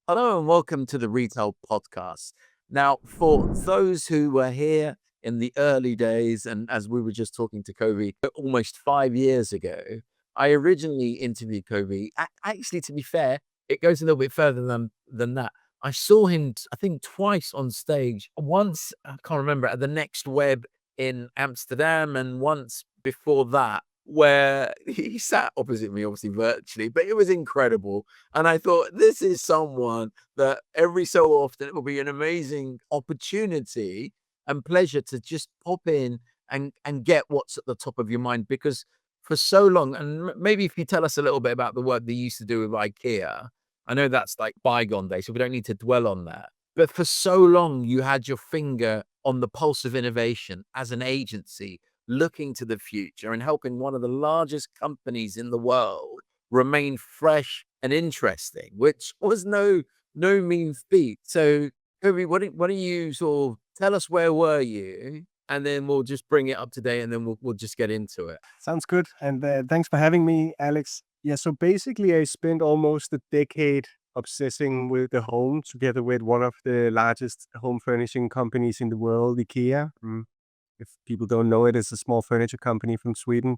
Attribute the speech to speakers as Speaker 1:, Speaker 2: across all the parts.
Speaker 1: Hello and welcome to the Retail Podcast. Now, for those who were here in the early days, and as we were just talking to Kobe almost 5 years ago, I originally interviewed Kobe. Actually, to be fair, it goes a little bit further than that. I saw him, I think, twice on stage. Once, I can't remember, at the Next Web in Amsterdam, and once before that, where he sat opposite me, obviously virtually, but it was incredible. And I thought, this is someone that every so often it will be an amazing opportunity and pleasure to just pop in and get what's at the top of your mind. Because for so long, and maybe if you tell us a little bit about the work they used to do with IKEA, I know that's like bygone days, so we don't need to dwell on that. But for so long, you had your finger on the pulse of innovation as an agency, looking to the future and helping one of the largest companies in the world remain fresh and interesting, which was no mean feat. So, Kobe, why don't you sort of tell us where were you, and then we'll just bring it up to date, and then we'll just get into it.
Speaker 2: Sounds good. And thanks for having me, Alex. Yeah, so basically, I spent almost a decade obsessing with the home together with one of the largest home furnishing companies in the world, IKEA. If people don't know it, it's a small furniture company from Sweden.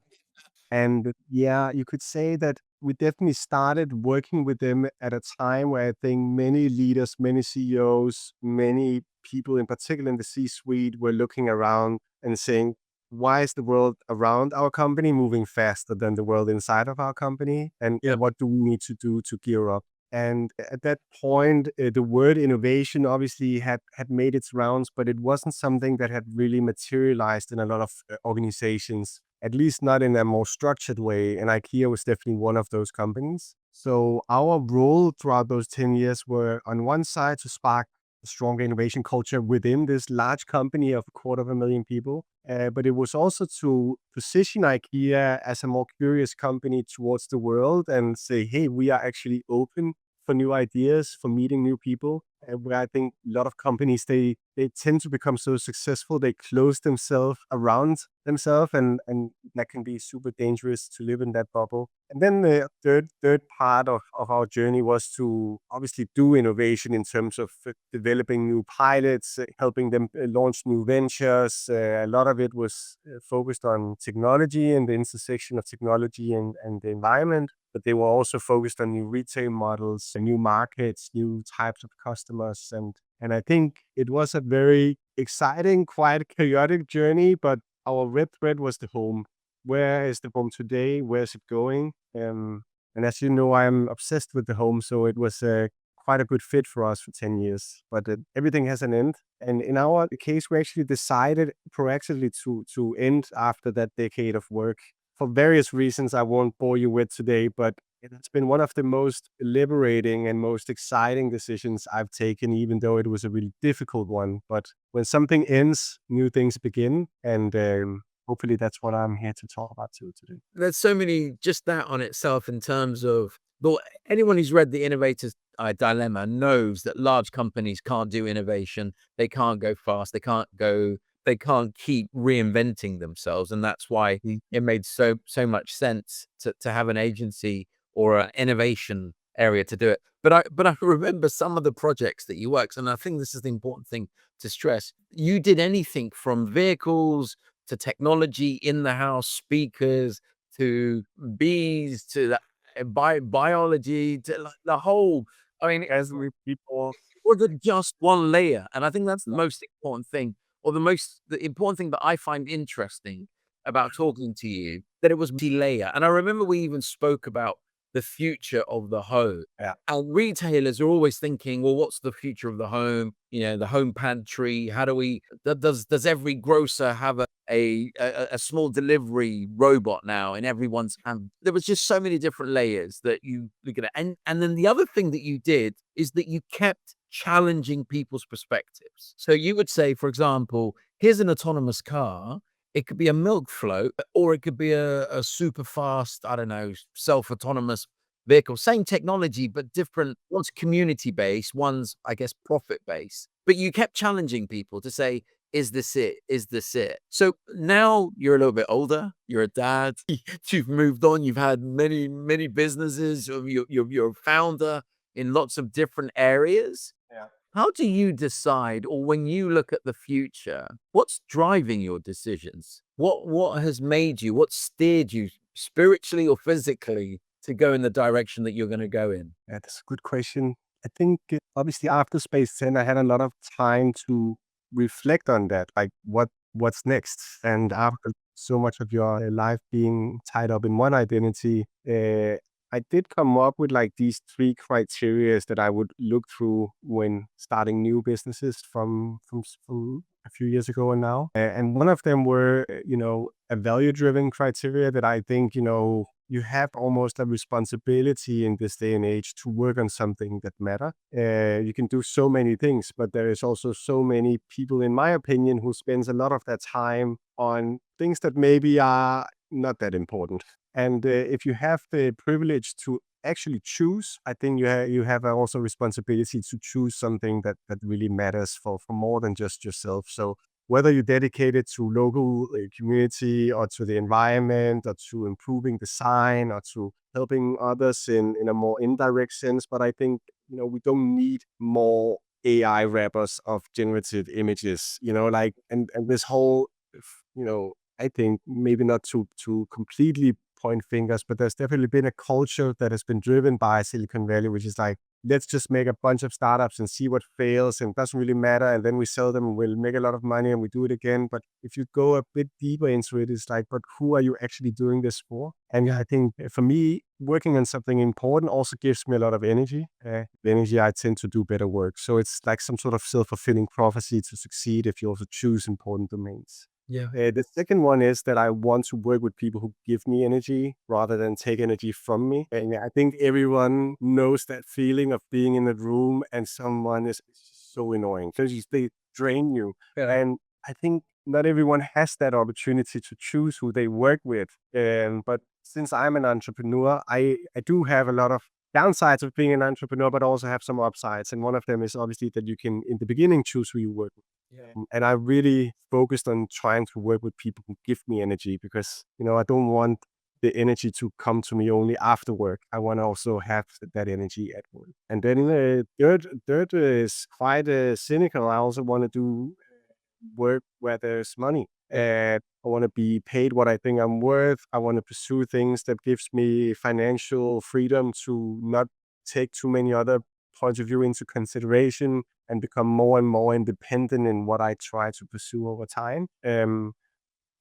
Speaker 2: And yeah, you could say that we definitely started working with them at a time where I think many leaders, many CEOs, many people in particular in the C-suite were looking around and saying, why is the world around our company moving faster than the world inside of our company? And
Speaker 1: Yeah.
Speaker 2: what do we need to do to gear up? And at that point, the word innovation obviously had made its rounds, but it wasn't something that had really materialized in a lot of organizations, at least not in a more structured way. And IKEA was definitely one of those companies. So our role throughout those 10 years were on one side to spark a stronger innovation culture within this large company of 250,000 people. But it was also to position IKEA as a more curious company towards the world and say, hey, we are actually open for new ideas, for meeting new people. Where I think a lot of companies they tend to become so successful, they close themselves around themselves, and that can be super dangerous to live in that bubble. And then the third part of our journey was to obviously do innovation in terms of developing new pilots, helping them launch new ventures. A lot of it was focused on technology and the intersection of technology and the environment, but they were also focused on new retail models and new markets, new types of customers. And I think it was a very exciting, quite chaotic journey, but our red thread was the home. Where is the home today? Where is it going? And as you know, I'm obsessed with the home, so it was quite a good fit for us for 10 years. But everything has an end. And in our case, we actually decided proactively to end after that decade of work for various reasons I won't bore you with today, but it's been one of the most liberating and most exciting decisions I've taken, even though it was a really difficult one. But when something ends, new things begin. And hopefully that's what I'm here to talk about too today.
Speaker 1: There's so many, just that on itself, in terms of, well, anyone who's read The Innovator's Dilemma knows that large companies can't do innovation. They can't go fast. They can't keep reinventing themselves. And that's why it made so much sense to have an agency or an innovation area to do it. But I remember some of the projects that you worked, and I think this is the important thing to stress. You did anything from vehicles to technology in the house, speakers, to bees, to the biology, to like the whole. I mean,
Speaker 2: As we people,
Speaker 1: it wasn't just one layer, and I think that's the most important thing, or the important thing that I find interesting about talking to you, that it was multi-layer. And I remember we even spoke about the future of the home.
Speaker 2: yeah.
Speaker 1: And retailers are always thinking, well, what's the future of the home? You know, the home pantry. How do we? Does every grocer have a small delivery robot now in everyone's hand? There was just so many different layers that you look at it. And then the other thing that you did is that you kept challenging people's perspectives. So you would say, for example, here's an autonomous car. It could be a milk float, or it could be a super fast, I don't know, self-autonomous vehicle. Same technology, but different. One's community based, one's, I guess, profit based. But you kept challenging people to say, is this it? Is this it? So now you're a little bit older. You're a dad. You've moved on. You've had many businesses. You're a founder. in lots of different areas.
Speaker 2: Yeah.
Speaker 1: How do you decide, or when you look at the future, what's driving your decisions? What has made you, what steered you spiritually or physically to go in the direction that you're going to go in?
Speaker 2: Yeah, that's a good question. I think obviously after Space 10, I had a lot of time to reflect on that, like what's next. And after so much of your life being tied up in one identity, I did come up with like these three criteria that I would look through when starting new businesses from a few years ago and now. And one of them were, a value-driven criteria that I think, you have almost a responsibility in this day and age to work on something that matter. You can do so many things, but there is also so many people, in my opinion, who spends a lot of their time on things that maybe are not that important. And if you have the privilege to actually choose, I think you have also responsibility to choose something that really matters for more than just yourself. So whether you dedicate it to local community or to the environment or to improving design or to helping others in a more indirect sense. But I think, we don't need more AI wrappers of generative images, and this whole, I think maybe not to completely point fingers, but there's definitely been a culture that has been driven by Silicon Valley, which is like, let's just make a bunch of startups and see what fails and doesn't really matter. And then we sell them and we'll make a lot of money and we do it again. But if you go a bit deeper into it, it's like, but who are you actually doing this for? And I think for me, working on something important also gives me a lot of energy. The energy, I tend to do better work. So it's like some sort of self-fulfilling prophecy to succeed if you also choose important domains.
Speaker 1: Yeah.
Speaker 2: The second one is that I want to work with people who give me energy rather than take energy from me. And I think everyone knows that feeling of being in a room and someone is so annoying because they drain you.
Speaker 1: Yeah.
Speaker 2: And I think not everyone has that opportunity to choose who they work with. But since I'm an entrepreneur, I do have a lot of downsides of being an entrepreneur, but also have some upsides. And one of them is obviously that you can, in the beginning, choose who you work with.
Speaker 1: Yeah.
Speaker 2: And I really focused on trying to work with people who give me energy because, I don't want the energy to come to me only after work. I want to also have that energy at work. And then third is quite cynical. I also want to do work where there's money. And I want to be paid what I think I'm worth. I want to pursue things that gives me financial freedom to not take too many other points of view into consideration and become more and more independent in what I try to pursue over time.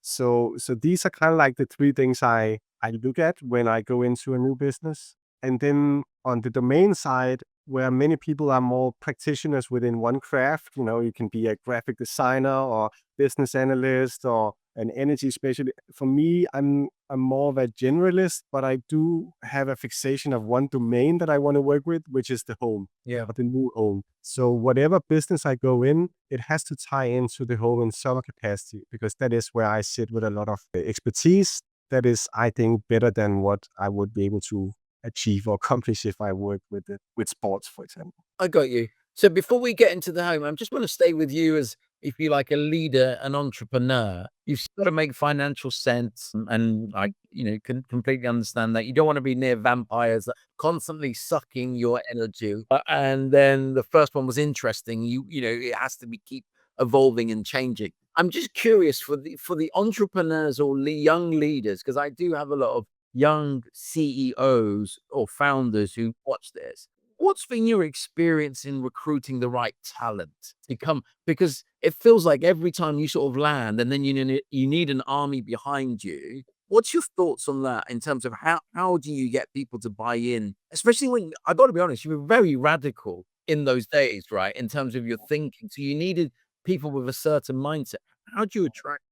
Speaker 2: So these are kind of like the three things I look at when I go into a new business. And then on the domain side, where many people are more practitioners within one craft, you can be a graphic designer or business analyst or an energy specialist. For me, I'm more of a generalist, but I do have a fixation of one domain that I want to work with, which is the home.
Speaker 1: Yeah.
Speaker 2: The new home. So whatever business I go in, it has to tie into the home in some capacity because that is where I sit with a lot of expertise. That is, I think, better than what I would be able to achieve or accomplish if I work with sports, for example.
Speaker 1: I got you. So before we get into the home, I just want to stay with you as, if you like, a leader, an entrepreneur. You've got to make financial sense, and I, can completely understand that. You don't want to be near vampires that are constantly sucking your energy. And then the first one was interesting. It has to be keep evolving and changing. I'm just curious for the entrepreneurs or young leaders, because I do have a lot of young CEOs or founders who watch this. What's been your experience in recruiting the right talent to come? Because it feels like every time you sort of land and then you need an army behind you. What's your thoughts on that in terms of how do you get people to buy in? Especially when, I got to be honest, you were very radical in those days, right? In terms of your thinking. So you needed people with a certain mindset. How do you attract?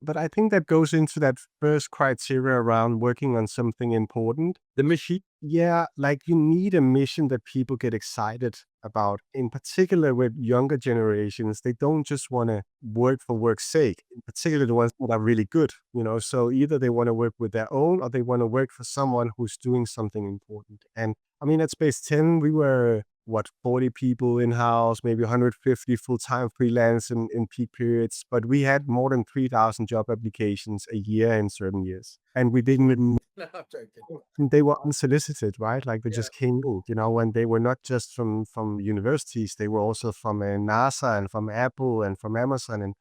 Speaker 2: But I think that goes into that first criteria around working on something important.
Speaker 1: The machine.
Speaker 2: Yeah, like you need a mission that people get excited about. In particular with younger generations, they don't just want to work for work's sake, in particular the ones that are really good, So either they want to work with their own or they want to work for someone who's doing something important. And I mean, at Space 10, we were 40 people in-house, maybe 150 full-time freelance in peak periods. But we had more than 3,000 job applications a year in certain years. And we didn't even,
Speaker 1: No, I'm joking.
Speaker 2: they were unsolicited, right? Like they
Speaker 1: Yeah.
Speaker 2: just came in, and they were not just from universities, they were also from NASA and from Apple and from Amazon.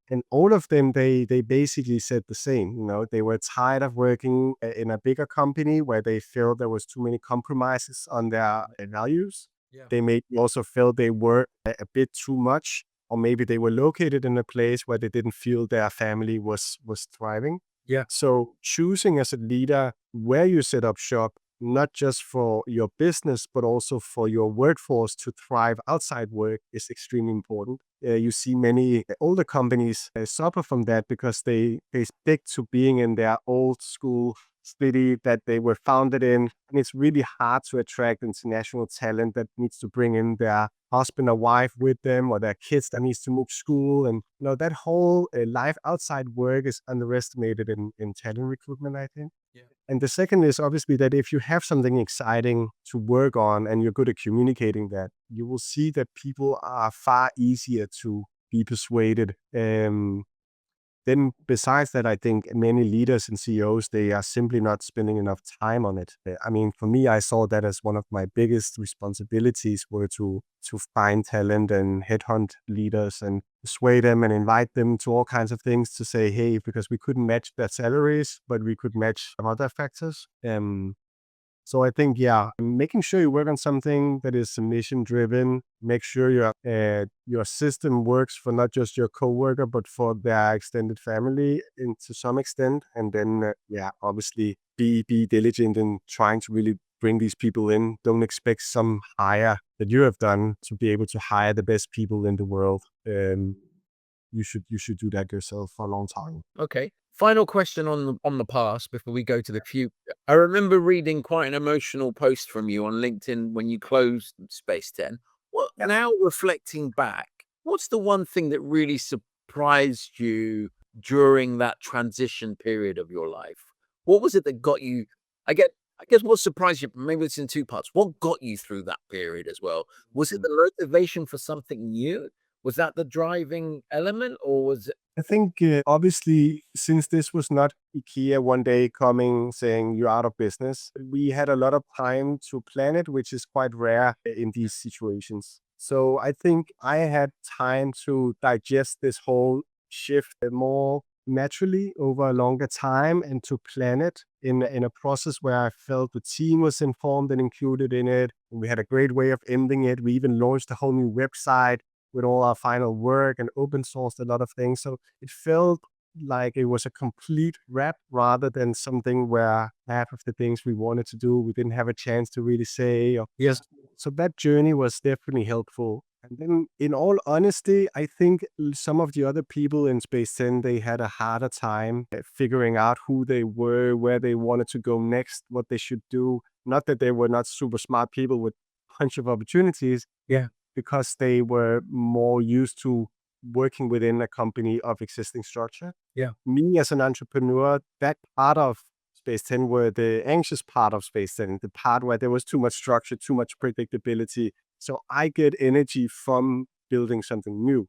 Speaker 2: And all of them, they basically said the same. They were tired of working in a bigger company where they felt there was too many compromises on their values.
Speaker 1: Yeah.
Speaker 2: They may also felt they were a bit too much, or maybe they were located in a place where they didn't feel their family was thriving.
Speaker 1: Yeah.
Speaker 2: So choosing as a leader where you set up shop, not just for your business, but also for your workforce to thrive outside work, is extremely important. You see many older companies suffer from that because they stick to being in their old school city that they were founded in. And it's really hard to attract international talent that needs to bring in their husband or wife with them, or their kids that needs to move school. And that whole life outside work is underestimated in talent recruitment, I think.
Speaker 1: Yeah.
Speaker 2: And the second is obviously that if you have something exciting to work on and you're good at communicating that, you will see that people are far easier to be persuaded. Then besides that, I think many leaders and CEOs, they are simply not spending enough time on it. I mean, for me, I saw that as one of my biggest responsibilities, were to find talent and headhunt leaders and persuade them and invite them to all kinds of things to say, hey, because we couldn't match their salaries, but we could match some other factors. So I think, yeah, making sure you work on something that is mission driven, make sure your system works for not just your coworker, but for their extended family to some extent. And then, obviously be diligent in trying to really bring these people in. Don't expect some hire that you have done to be able to hire the best people in the world. You should do that yourself for a long time.
Speaker 1: Okay. Final question on the past before we go to the future. I remember reading quite an emotional post from you on LinkedIn when you closed Space 10. What now, reflecting back, what's the one thing that really surprised you during that transition period of your life? What was it that got you? I get I guess what surprised you, maybe it's in two parts. What got you through that period as well? Was it the motivation for something new? Was that the driving element, or was it?
Speaker 2: I think obviously, since this was not IKEA one day coming saying you're out of business, we had a lot of time to plan it, which is quite rare in these situations. So I think I had time to digest this whole shift more naturally over a longer time, and to plan it in a process where I felt the team was informed and included in it. We had a great way of ending it. We even launched a whole new website with all our final work and open sourced a lot of things. So it felt like it was a complete wrap rather than something where half of the things we wanted to do, we didn't have a chance to really say.
Speaker 1: Yes.
Speaker 2: So that journey was definitely helpful. And then in all honesty, I think some of the other people in Space 10, they had a harder time figuring out who they were, where they wanted to go next, what they should do. Not that they were not super smart people with a bunch of opportunities,
Speaker 1: Yeah.
Speaker 2: because they were more used to working within a company of existing structure.
Speaker 1: Yeah.
Speaker 2: Me as an entrepreneur, that part of Space 10 were the anxious part of Space 10, the part where there was too much structure, too much predictability. So I get energy from building something new.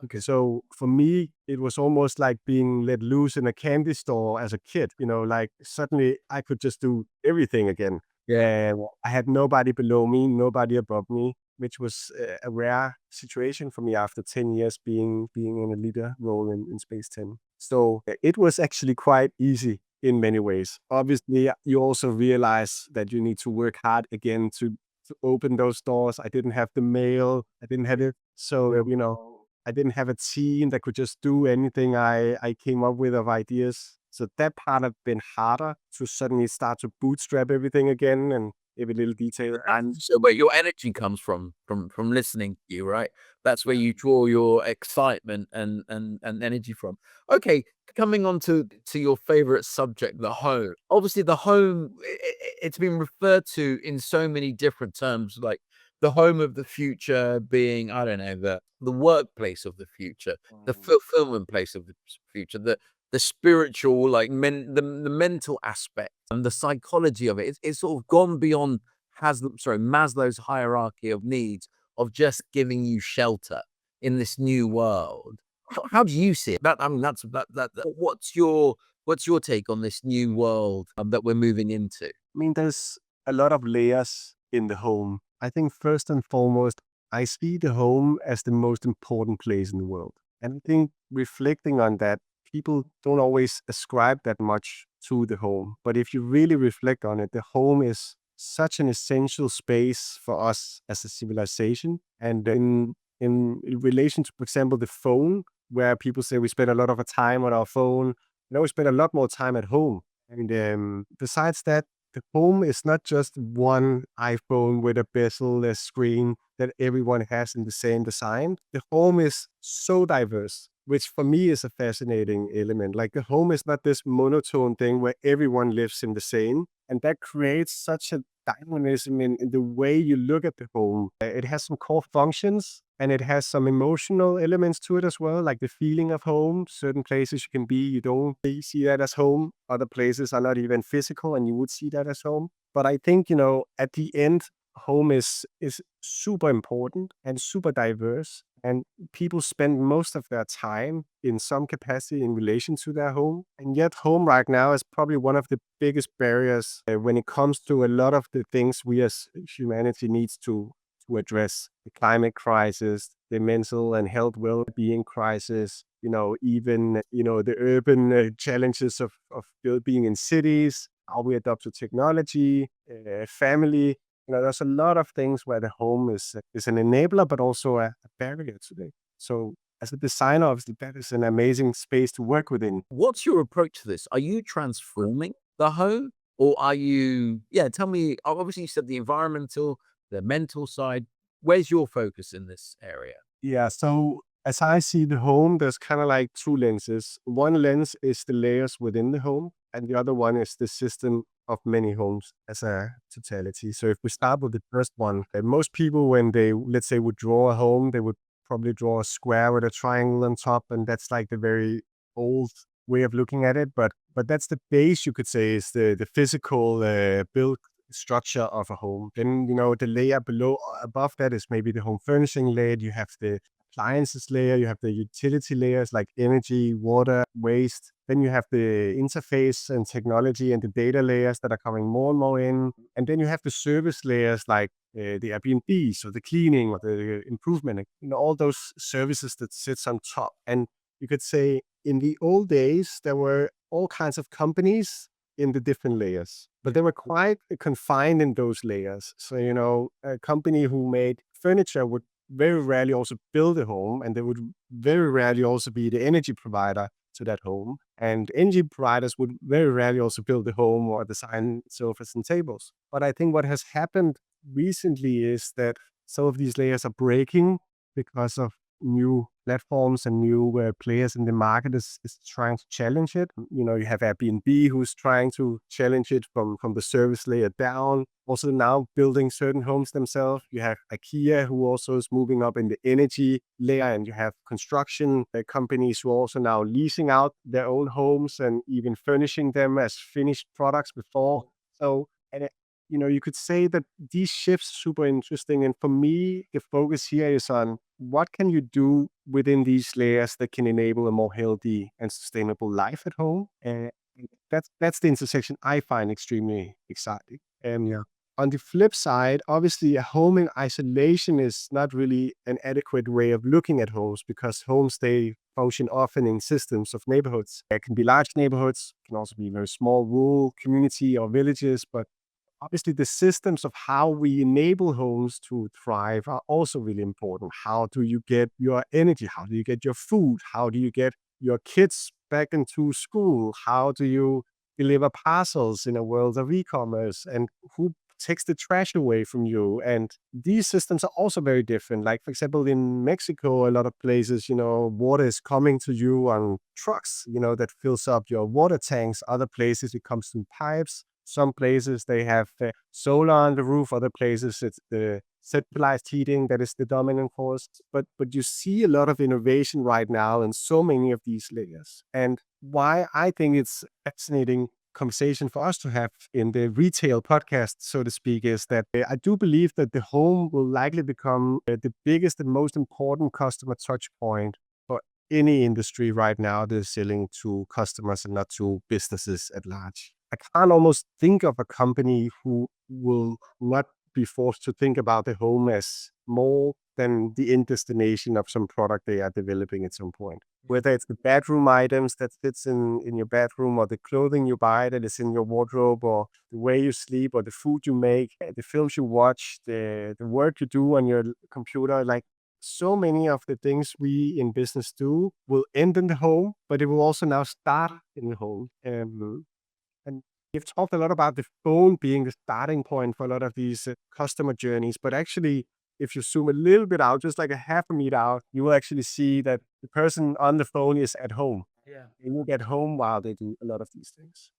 Speaker 1: Okay.
Speaker 2: So for me, it was almost like being let loose in a candy store as a kid. Like suddenly I could just do everything again.
Speaker 1: Yeah.
Speaker 2: And I had nobody below me, nobody above me, which was a rare situation for me after 10 years being in a leader role in Space 10. So it was actually quite easy in many ways. Obviously, you also realize that you need to work hard again to open those doors. I didn't have the mail. I didn't have it. So, I didn't have a team that could just do anything I came up with of ideas. So that part have been harder to suddenly start to bootstrap everything again and every little detail. And
Speaker 1: So where your energy comes from listening to you, right? That's where you draw your excitement and energy from. Okay, coming on to your favorite subject, the home. Obviously, the home, it's been referred to in so many different terms, like the home of the future being, I don't know, the workplace of the future, the fulfillment place of the future, the spiritual, like the mental aspect and the psychology of it. It's sort of gone beyond Maslow's hierarchy of needs of just giving you shelter in this new world. How do you see it? That I mean, what's your take on this new world that we're moving into?
Speaker 2: I mean, there's a lot of layers in the home. I think first and foremost, I see the home as the most important place in the world. And I think reflecting on that, people don't always ascribe that much to the home. But if you really reflect on it, the home is such an essential space for us as a civilization. And in relation to, for example, the phone, where people say we spend a lot of our time on our phone, we spend a lot more time at home. And besides that, the home is not just one iPhone with a bezel-less screen that everyone has in the same design. The home is so diverse, which for me is a fascinating element. Like the home is not this monotone thing where everyone lives in the same. And that creates such a dynamism in the way you look at the home. It has some core functions and it has some emotional elements to it as well, like the feeling of home. Certain places you can be, you don't see that as home. Other places are not even physical and you would see that as home. But I think, at the end, home is super important and super diverse. And people spend most of their time in some capacity in relation to their home. And yet home right now is probably one of the biggest barriers when it comes to a lot of the things we as humanity needs to address: the climate crisis, the mental and health well-being crisis, even, the urban challenges of being in cities, how we adapt to technology, family. There's a lot of things where the home is an enabler, but also a barrier today. So as a designer, obviously, that is an amazing space to work within.
Speaker 1: What's your approach to this? Are you transforming the home, or are you? Yeah, tell me. Obviously, you said the environmental, the mental side. Where's your focus in this area?
Speaker 2: Yeah, so as I see the home, there's kind of like two lenses. One lens is the layers within the home, and the other one is the system of many homes as a totality. So if we start with the first one, most people, when they, let's say, would draw a home, they would probably draw a square with a triangle on top, and that's like the very old way of looking at it. But that's the base, you could say, is the physical build structure of a home. Then, the layer below, above that is maybe the home furnishing layer. You have the appliances layer, you have the utility layers like energy, water, waste. Then you have the interface and technology and the data layers that are coming more and more in. And then you have the service layers like the Airbnb, so the cleaning or the improvement, all those services that sits on top. And you could say in the old days, there were all kinds of companies in the different layers, but they were quite confined in those layers. So, a company who made furniture would very rarely also build a home, and they would very rarely also be the energy provider to that home. And energy providers would very rarely also build a home or design sofas and tables. But I think what has happened recently is that some of these layers are breaking because of new platforms and new players in the market is trying to challenge it. You have Airbnb who's trying to challenge it from the service layer down. Also now building certain homes themselves. You have IKEA who also is moving up in the energy layer, and you have construction companies who are also now leasing out their own homes and even furnishing them as finished products before. So, and you could say that these shifts are super interesting. And for me, the focus here is on what can you do within these layers that can enable a more healthy and sustainable life at home. And that's the intersection I find extremely exciting. And yeah. On the flip side, obviously, a home in isolation is not really an adequate way of looking at homes, because homes, they function often in systems of neighborhoods. It can be large neighborhoods, can also be very small rural community or villages, but obviously the systems of how we enable homes to thrive are also really important. How do you get your energy? How do you get your food? How do you get your kids back into school? How do you deliver parcels in a world of e-commerce? And who takes the trash away from you? And these systems are also very different. Like, for example, in Mexico, a lot of places, water is coming to you on trucks, that fills up your water tanks. Other places, it comes through pipes. Some places they have solar on the roof. Other places it's the centralized heating that is the dominant force. But you see a lot of innovation right now in so many of these layers. And why I think it's fascinating conversation for us to have in the retail podcast, so to speak, is that I do believe that the home will likely become the biggest and most important customer touch point for any industry right now that is selling to customers and not to businesses at large. I can't almost think of a company who will not be forced to think about the home as more than the end destination of some product they are developing at some point. Whether it's the bedroom items that fits in your bedroom, or the clothing you buy that is in your wardrobe, or the way you sleep, or the food you make, the films you watch, the work you do on your computer, like so many of the things we in business do will end in the home, but it will also now start in the home. And we've talked a lot about the phone being the starting point for a lot of these customer journeys, but actually, if you zoom a little bit out, just like a half a meter out, you will actually see that the person on the phone is at home.
Speaker 1: Yeah.
Speaker 2: They will get home while they do a lot of these things.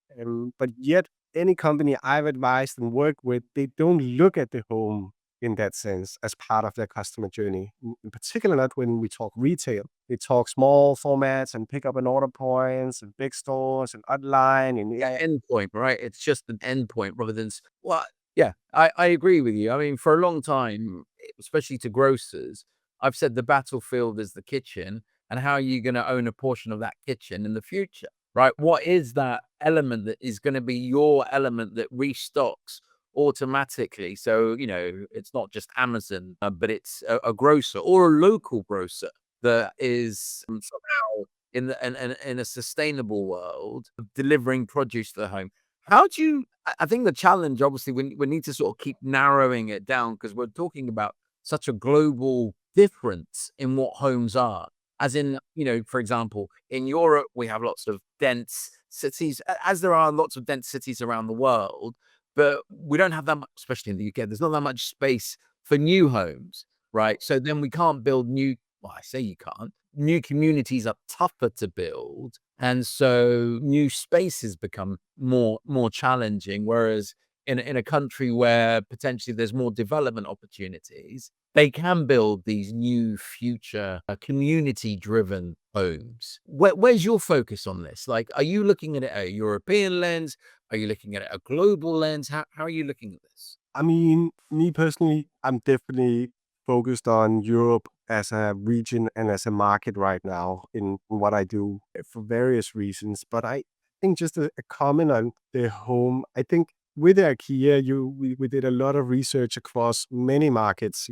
Speaker 2: But yet, any company I've advised and worked with, they don't look at the home in that sense as part of their customer journey. In particular, not when we talk retail. They talk small formats and pick up and order points and big stores and online and
Speaker 1: Yeah, endpoint, right? It's just an endpoint rather than well, yeah, I agree with you. I mean, for a long time, especially to grocers, I've said the battlefield is the kitchen, and how are you going to own a portion of that kitchen in the future, right? What is that element that is going to be your element that restocks automatically? So, it's not just Amazon, but it's a grocer or a local grocer that is somehow in a sustainable world of delivering produce to the home. How do you I think the challenge, obviously, we need to sort of keep narrowing it down because we're talking about such a global difference in what homes are. As in, for example, in Europe, we have lots of dense cities, as there are lots of dense cities around the world, but we don't have that much, especially in the UK, there's not that much space for new homes, right? So then we can't build well, I say you can't. New communities are tougher to build, and so new spaces become more challenging. Whereas in a country where potentially there's more development opportunities, they can build these new future community-driven homes. Where's your focus on this? Like, are you looking at it a European lens? Are you looking at it a global lens? How are you looking at this?
Speaker 2: I mean, me personally, I'm definitely focused on Europe as a region and as a market right now in what I do for various reasons. But I think just a comment on the home. I think with IKEA, we did a lot of research across many markets,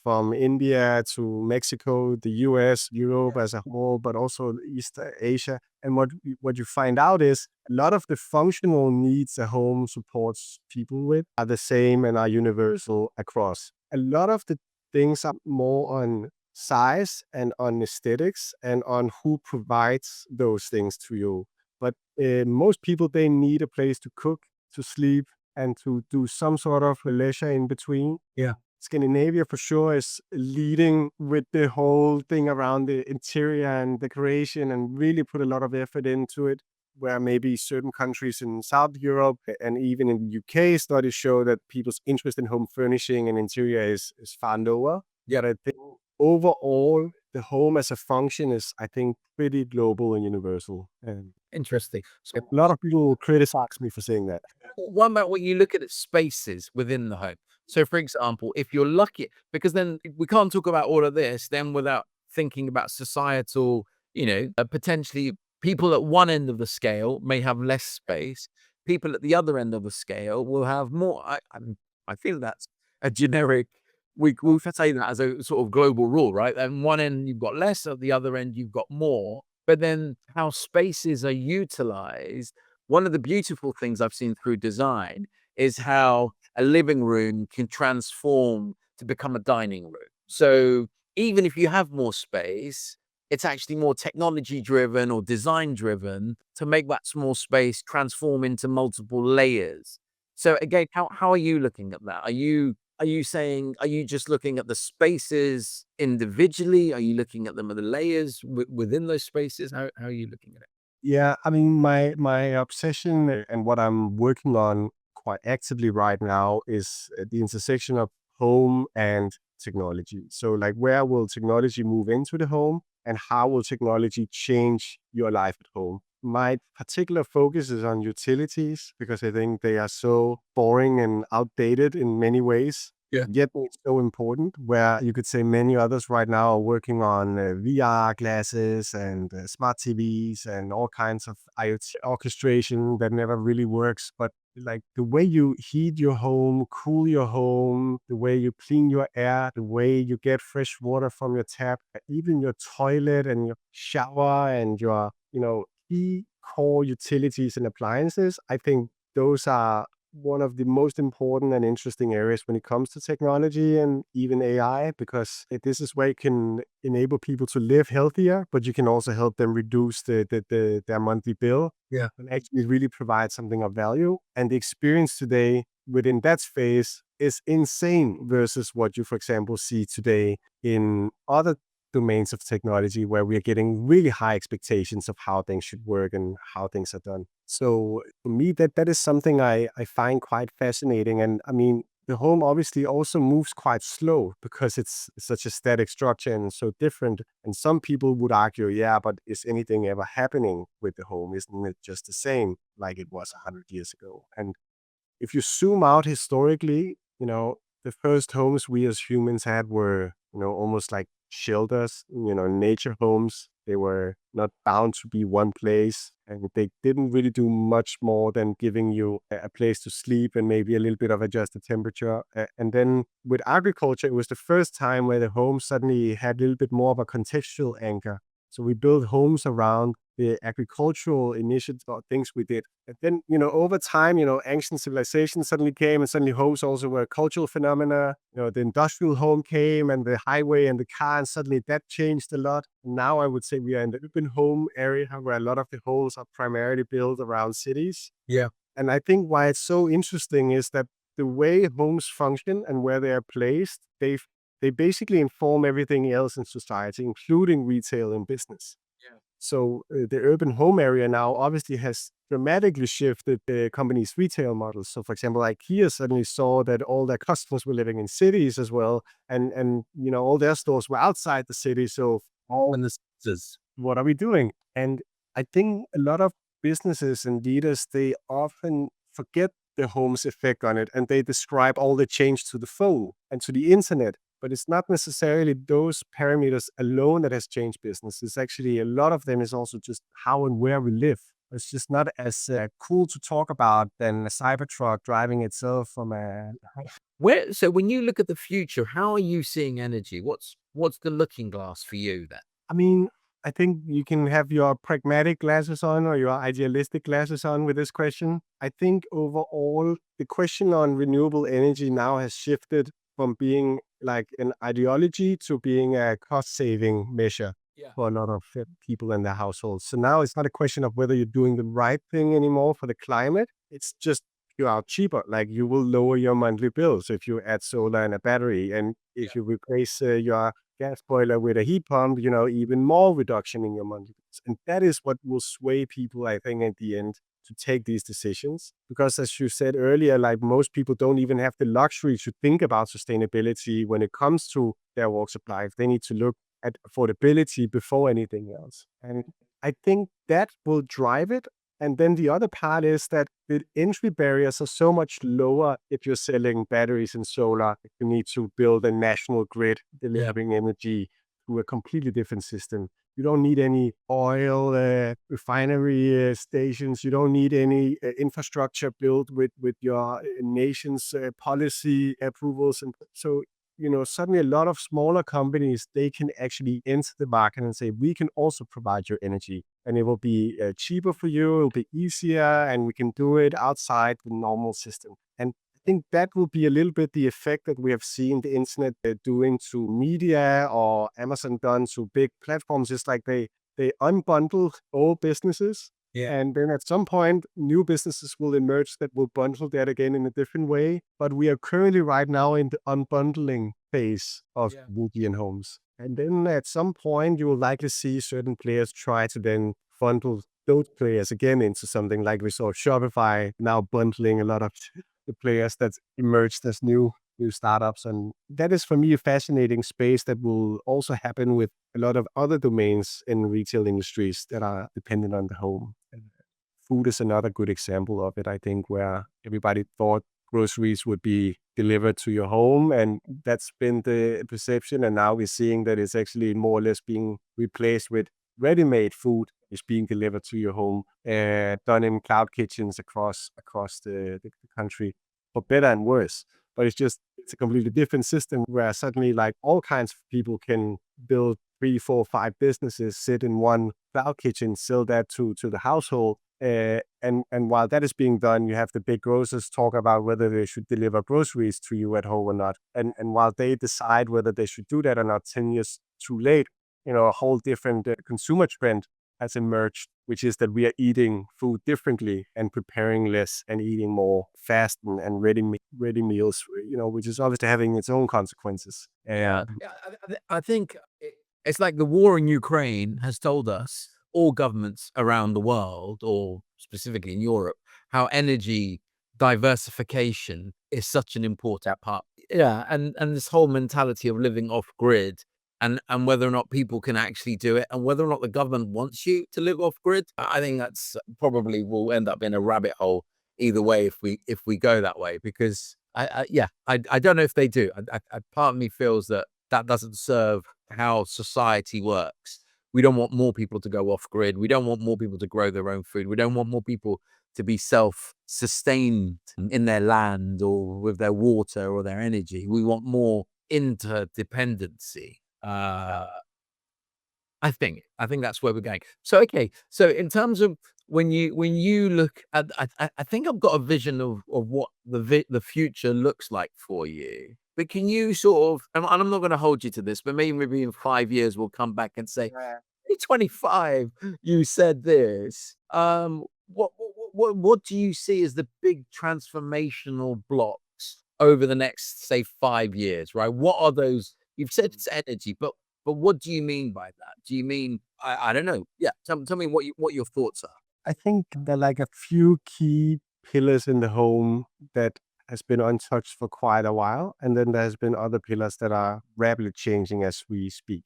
Speaker 2: from India to Mexico, the US, Europe as a whole, but also East Asia. And what you find out is a lot of the functional needs a home supports people with are the same and are universal across. A lot of the things are more on size and on aesthetics and on who provides those things to you. But most people, they need a place to cook, to sleep, and to do some sort of leisure in between.
Speaker 1: Yeah.
Speaker 2: Scandinavia for sure is leading with the whole thing around the interior and decoration and really put a lot of effort into it. Where maybe certain countries in South Europe and even in the UK studies show that people's interest in home furnishing and interior is far lower. Yet I think overall, the home as a function is, I think, pretty global and universal. And
Speaker 1: Interesting. So
Speaker 2: a lot of people will criticize me for saying that.
Speaker 1: what about when you look at its spaces within the home? So, for example, if you're lucky, because then we can't talk about all of this then without thinking about societal, potentially people at one end of the scale may have less space. People at the other end of the scale will have more. I feel that's a generic. We say that as a sort of global rule, right? And one end you've got less, at the other end you've got more. But then how spaces are utilized, one of the beautiful things I've seen through design is how a living room can transform to become a dining room. So even if you have more space, it's actually more technology driven or design driven to make that small space transform into multiple layers. So again, how are you looking at that? Are you saying, are you just looking at the spaces individually? Are you looking at them at the layers within those spaces? How are you looking at it?
Speaker 2: Yeah, I mean, my obsession and what I'm working on quite actively right now is the intersection of home and technology. So, like, where will technology move into the home, and how will technology change your life at home? My particular focus is on utilities because I think they are so boring and outdated in many ways.
Speaker 1: Yeah.
Speaker 2: Yet it's so important, where you could say many others right now are working on VR glasses and smart TVs and all kinds of IoT orchestration that never really works. But like the way you heat your home, cool your home, the way you clean your air, the way you get fresh water from your tap, even your toilet and your shower and your, key core utilities and appliances, I think those are one of the most important and interesting areas when it comes to technology and even AI, because this is where you can enable people to live healthier, but you can also help them reduce their monthly bill
Speaker 1: Yeah.
Speaker 2: and actually really provide something of value. And the experience today within that space is insane versus what you, for example, see today in other domains of technology where we are getting really high expectations of how things should work and how things are done. So for me, that is something I find quite fascinating. And I mean, the home obviously also moves quite slow because it's such a static structure and so different. And some people would argue, yeah, but is anything ever happening with the home? Isn't it just the same like it was 100 years ago? And if you zoom out historically, the first homes we as humans had were, almost like shelters, nature homes. They were not bound to be one place, and they didn't really do much more than giving you a place to sleep and maybe a little bit of adjusted temperature. And then with agriculture, it was the first time where the home suddenly had a little bit more of a contextual anchor. So we built homes around the agricultural initiatives or things we did. And then, over time, ancient civilization suddenly came and suddenly homes also were a cultural phenomena. The industrial home came and the highway and the car, and suddenly that changed a lot. Now I would say we are in the urban home area where a lot of the homes are primarily built around cities.
Speaker 1: Yeah.
Speaker 2: And I think why it's so interesting is that the way homes function and where they are placed, they basically inform everything else in society, including retail and business.
Speaker 1: Yeah.
Speaker 2: So the urban home area now obviously has dramatically shifted the company's retail models. So, for example, IKEA suddenly saw that all their customers were living in cities as well, and all their stores were outside the city. So,
Speaker 1: All in the senses.
Speaker 2: what are we doing? And I think a lot of businesses and leaders, they often forget the home's effect on it, and they describe all the change to the phone and to the internet. But it's not necessarily those parameters alone that has changed business. It's actually a lot of them is also just how and where we live. It's just not as cool to talk about than a Cybertruck driving itself from a.
Speaker 1: So when you look at the future, how are you seeing energy? What's the looking glass for you then?
Speaker 2: I mean, I think you can have your pragmatic glasses on or your idealistic glasses on with this question. I think overall, the question on renewable energy now has shifted from being like an ideology to being a cost saving measure
Speaker 1: Yeah.
Speaker 2: for a lot of people in their households. So now it's not a question of whether you're doing the right thing anymore for the climate. It's just you are cheaper. Like you will lower your monthly bill. So if you add solar and a battery, and if you replace your gas boiler with a heat pump, even more reduction in your monthly bills. And that is what will sway people, I think, at the end to take these decisions. Because as you said earlier, like most people don't even have the luxury to think about sustainability when it comes to their walks of life. They need to look at affordability before anything else. And I think that will drive it. And then the other part is that the entry barriers are so much lower if you're selling batteries and solar. You need to build a national grid delivering energy to a completely different system. You don't need any oil refinery stations. You don't need any infrastructure built with your nation's policy approvals. And so, suddenly a lot of smaller companies, they can actually enter the market and say, we can also provide your energy. And it will be cheaper for you, it will be easier, and we can do it outside the normal system. And I think that will be a little bit the effect that we have seen the internet doing to media or Amazon done to big platforms. It's like they unbundle old businesses.
Speaker 1: Yeah.
Speaker 2: And then at some point, new businesses will emerge that will bundle that again in a different way. But we are currently right now in the unbundling phase of media and homes. And then at some point, you will likely see certain players try to then bundle those players again into something like we saw Shopify now bundling a lot of the players that emerged as new startups. And that is for me a fascinating space that will also happen with a lot of other domains in retail industries that are dependent on the home. food is another good example of it, I think, where everybody thought groceries would be delivered to your home, and that's been the perception. And now we're seeing that it's actually more or less being replaced with ready-made food is being delivered to your home, done in cloud kitchens across the country, for better and worse. But it's a completely different system where suddenly like all kinds of people can build 3, 4, 5 businesses, sit in one cloud kitchen, sell that to the household. And while that is being done, you have the big grocers talk about whether they should deliver groceries to you at home or not. And while they decide whether they should do that or not 10 years too late, a whole different consumer trend has emerged, which is that we are eating food differently and preparing less and eating more fast and ready meals, which is obviously having its own consequences.
Speaker 1: Yeah, I think it's like the war in Ukraine has told us, all governments around the world, or specifically in Europe, how energy diversification is such an important part. Yeah, and this whole mentality of living off grid, and whether or not people can actually do it, and whether or not the government wants you to live off grid. I think that's probably will end up in a rabbit hole either way if we go that way, because I don't know if they do. Part of me feels that that doesn't serve how society works. We don't want more people to go off grid. We don't want more people to grow their own food. We don't want more people to be self-sustained in their land or with their water or their energy. We want more interdependency. I think that's where we're going. So, okay. So in terms of when you look at, I think I've got a vision of what the future looks like for you. But can you sort of, and I'm not going to hold you to this, but maybe in 5 years we'll come back and say, "Hey, 25, you said this." What do you see as the big transformational blocks over the next, say, 5 years? Right? What are those? You've said it's energy, but what do you mean by that? Do you mean I don't know. Yeah, tell me what your thoughts are.
Speaker 2: I think there are like a few key pillars in the home that has been untouched for quite a while. And then there's been other pillars that are rapidly changing as we speak.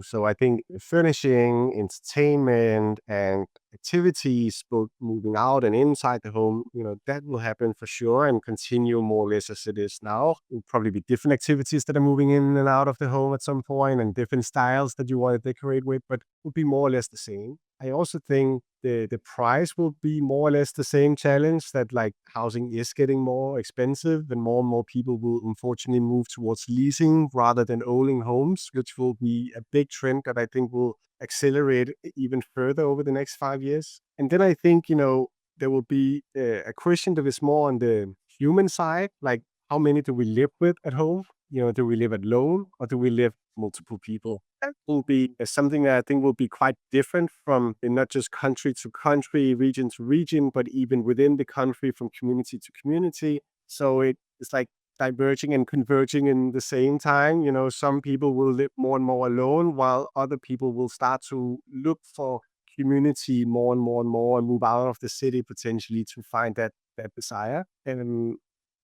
Speaker 2: So I think furnishing, entertainment, and activities, both moving out and inside the home, that will happen for sure and continue more or less as it is now. It'll probably be different activities that are moving in and out of the home at some point and different styles that you want to decorate with, but will be more or less the same. I also think the price will be more or less the same challenge, that like housing is getting more expensive and more people will unfortunately move towards leasing rather than owning homes, which will be a big trend that I think will accelerate even further over the next 5 years. And then I think, there will be a question that is more on the human side, like how many do we live with at home? Do we live alone or do we live multiple people? That will be something that I think will be quite different from not just country to country, region to region, but even within the country from community to community. So it's like diverging and converging in the same time. Some people will live more and more alone, while other people will start to look for community more and more and more and move out of the city potentially to find that desire.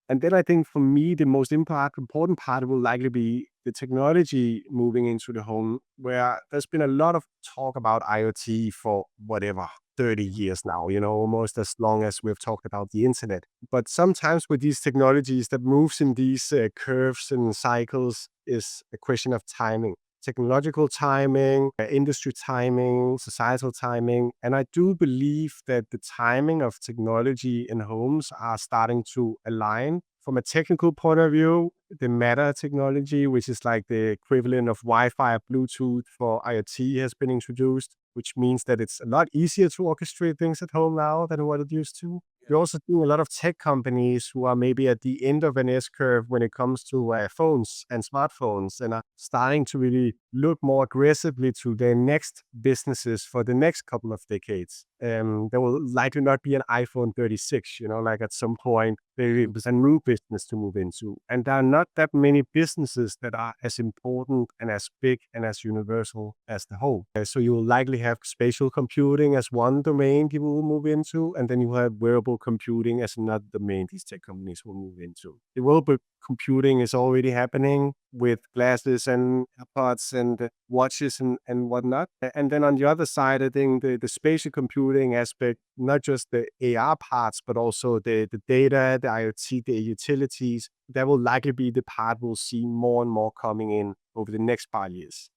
Speaker 2: And then I think for me, the most important part will likely be the technology moving into the home, where there's been a lot of talk about IoT for whatever, 30 years now, almost as long as we've talked about the internet. But sometimes with these technologies that moves in these curves and cycles is a question of timing. Technological timing, industry timing, societal timing. And I do believe that the timing of technology in homes are starting to align. From a technical point of view, the Matter technology, which is like the equivalent of Wi-Fi or Bluetooth for IoT, has been introduced, which means that it's a lot easier to orchestrate things at home now than what it used to. We're also seeing a lot of tech companies who are maybe at the end of an S-curve when it comes to phones and smartphones, and are starting to really look more aggressively to their next businesses for the next couple of decades. There will likely not be an iPhone 36, like at some point there is a new business to move into. And there are not that many businesses that are as important and as big and as universal as the home. So you will likely have spatial computing as one domain people will move into, and then you have wearable computing as another domain these tech companies will move into. It will computing is already happening with glasses and AirPods and watches and whatnot. And then on the other side, I think the spatial computing aspect, not just the AR parts, but also the data, the IoT, the utilities, that will likely be the part we'll see more and more coming in over the next 5 years.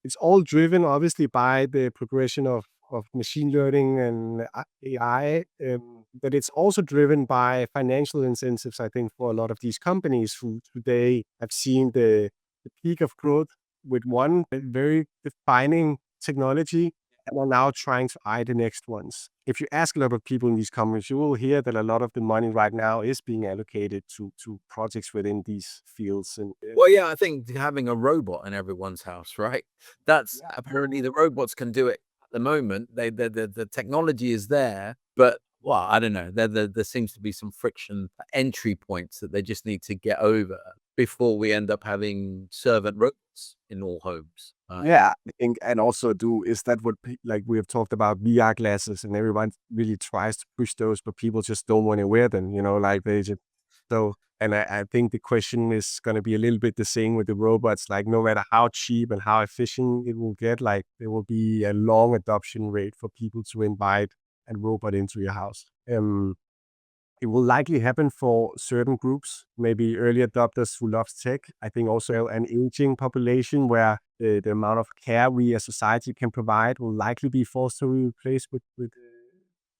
Speaker 2: It's all driven, obviously, by the progression of machine learning and AI, but it's also driven by financial incentives, I think, for a lot of these companies who today have seen the peak of growth with one very defining technology and are now trying to eye the next ones. If you ask a lot of people in these companies, you will hear that a lot of the money right now is being allocated to projects within these fields. And
Speaker 1: Well, yeah, I think having a robot in everyone's house, right? That's apparently the robots can do it at the moment. The technology is there, but well, I don't know. There seems to be some friction entry points that they just need to get over before we end up having servant robots in all homes.
Speaker 2: yeah, I think, and also is that what, like we have talked about VR glasses and everyone really tries to push those, but people just don't want to wear them, like they just, so, and I think the question is going to be a little bit the same with the robots, like no matter how cheap and how efficient it will get, like there will be a long adoption rate for people to invite a robot into your house. It will likely happen for certain groups, maybe early adopters who love tech. I think also an aging population where the amount of care we as society can provide will likely be forced to be replaced with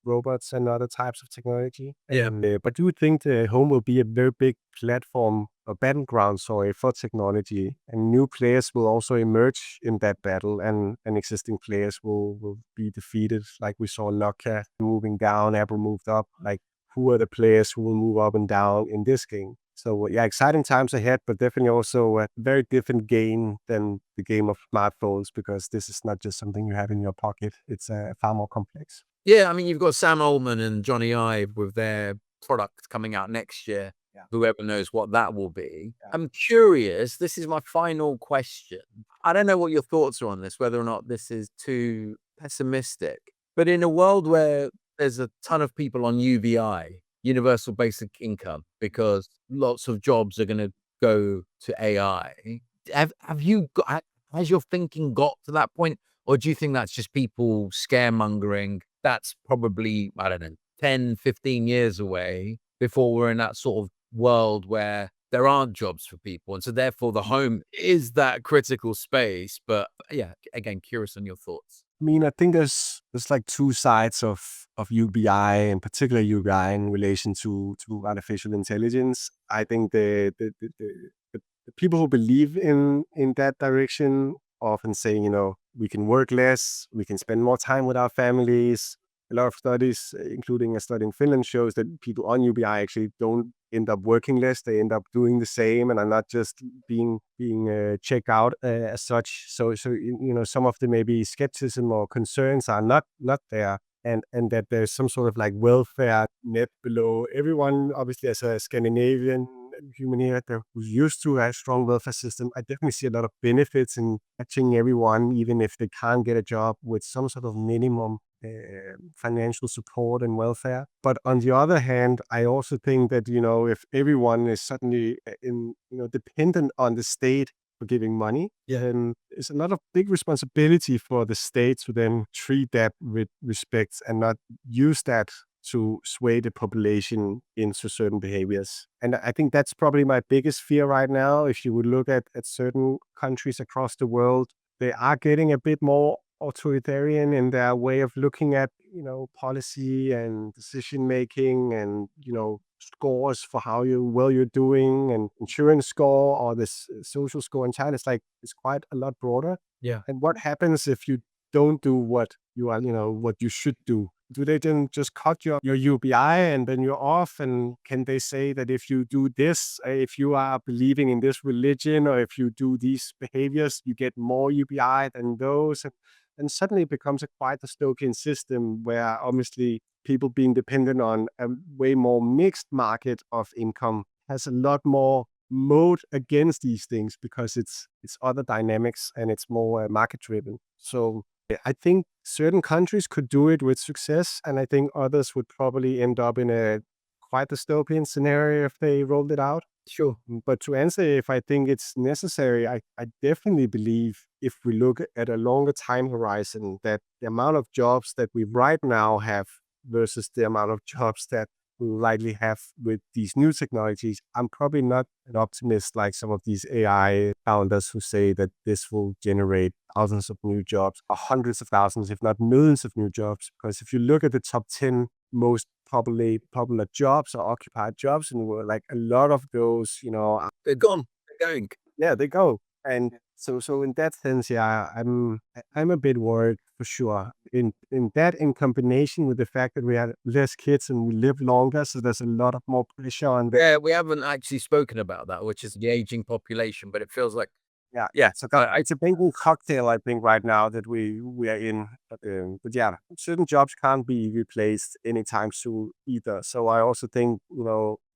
Speaker 2: robots and other types of technology.
Speaker 1: Yeah.
Speaker 2: But do you think the home will be a very big platform, a battleground, sorry, for technology, and new players will also emerge in that battle, and existing players will be defeated, like we saw Nokia moving down, Apple moved up. Like, who are the players who will move up and down in this game? So yeah, exciting times ahead, but definitely also a very different game than the game of smartphones, because this is not just something you have in your pocket. It's far more complex.
Speaker 1: Yeah, I mean, you've got Sam Altman and Johnny Ive with their product coming out next year.
Speaker 2: Yeah.
Speaker 1: Whoever knows what that will be.
Speaker 2: Yeah.
Speaker 1: I'm curious, this is my final question. I don't know what your thoughts are on this, whether or not this is too pessimistic, but in a world where there's a ton of people on UBI, universal basic income, because lots of jobs are going to go to AI, has your thinking got to that point? Or do you think that's just people scaremongering? That's probably, I don't know, 10, 15 years away before we're in that sort of world where there aren't jobs for people. And so therefore the home is that critical space. But yeah, again, curious on your thoughts.
Speaker 2: I mean, I think there's like two sides of UBI, in particular UBI in relation to artificial intelligence. I think the people who believe in that direction often say, we can work less, we can spend more time with our families. A lot of studies, including a study in Finland, shows that people on UBI actually don't end up working less. They end up doing the same and are not just being checked out as such. So some of the maybe skepticism or concerns are not there, and that there's some sort of like welfare net below everyone. Obviously, as a Scandinavian human here who's used to a strong welfare system, I definitely see a lot of benefits in catching everyone, even if they can't get a job, with some sort of minimum financial support and welfare. But on the other hand, I also think that, if everyone is suddenly dependent on the state for giving money, then it's a lot of big responsibility for the state to then treat that with respect and not use that to sway the population into certain behaviors. And I think that's probably my biggest fear right now. If you would look at certain countries across the world, they are getting a bit more authoritarian in their way of looking at, policy and decision making, and, scores for how well you're doing, and insurance score or this social score in China. It's quite a lot broader.
Speaker 1: Yeah.
Speaker 2: And what happens if you don't do what you are, what you should do? Do they then just cut your UBI and then you're off? And can they say that if you do this, if you are believing in this religion, or if you do these behaviors, you get more UBI than those? And suddenly it becomes a quite dystopian system where obviously people being dependent on a way more mixed market of income has a lot more mode against these things, because it's other dynamics and it's more market driven. So I think certain countries could do it with success, and I think others would probably end up in a quite dystopian scenario if they rolled it out.
Speaker 1: Sure.
Speaker 2: But to answer if I think it's necessary, I definitely believe if we look at a longer time horizon, that the amount of jobs that we right now have versus the amount of jobs that we will likely have with these new technologies, I'm probably not an optimist like some of these AI founders who say that this will generate thousands of new jobs, or hundreds of thousands, if not millions of new jobs. Because if you look at the top 10 most popular jobs or occupied jobs in the world, like a lot of those,
Speaker 1: They're gone. They're going.
Speaker 2: yeah, they go. And so in that sense, yeah, I'm a bit worried for sure. In combination with the fact that we had less kids and we live longer, so there's a lot of more pressure on the
Speaker 1: Yeah, we haven't actually spoken about that, which is the aging population, but it feels like
Speaker 2: yeah.
Speaker 1: yeah,
Speaker 2: So it's a big cocktail, I think, right now that we are in. But yeah, certain jobs can't be replaced anytime soon either. So I also think,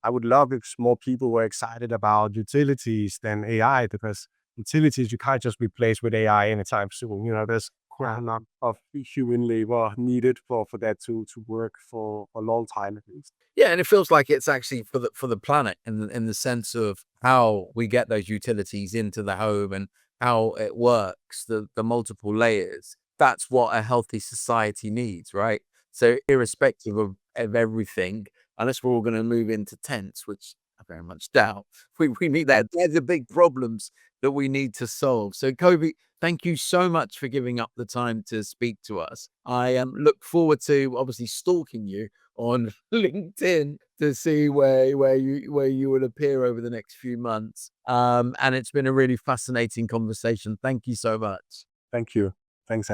Speaker 2: I would love if more people were excited about utilities than AI, because utilities you can't just replace with AI anytime soon. There's quite a lot of human labor needed for that to work for a long time at least.
Speaker 1: yeah, and it feels like it's actually for the planet in the sense of how we get those utilities into the home and how it works, the multiple layers. That's what a healthy society needs, right? So irrespective of everything, unless we're all going to move into tents, which I very much doubt, we need that. They're the big problems that we need to solve. So Kobe, thank you so much for giving up the time to speak to us. I look forward to obviously stalking you on LinkedIn to see where you will appear over the next few months. And it's been a really fascinating conversation. Thank you so much.
Speaker 2: Thank you. Thanks.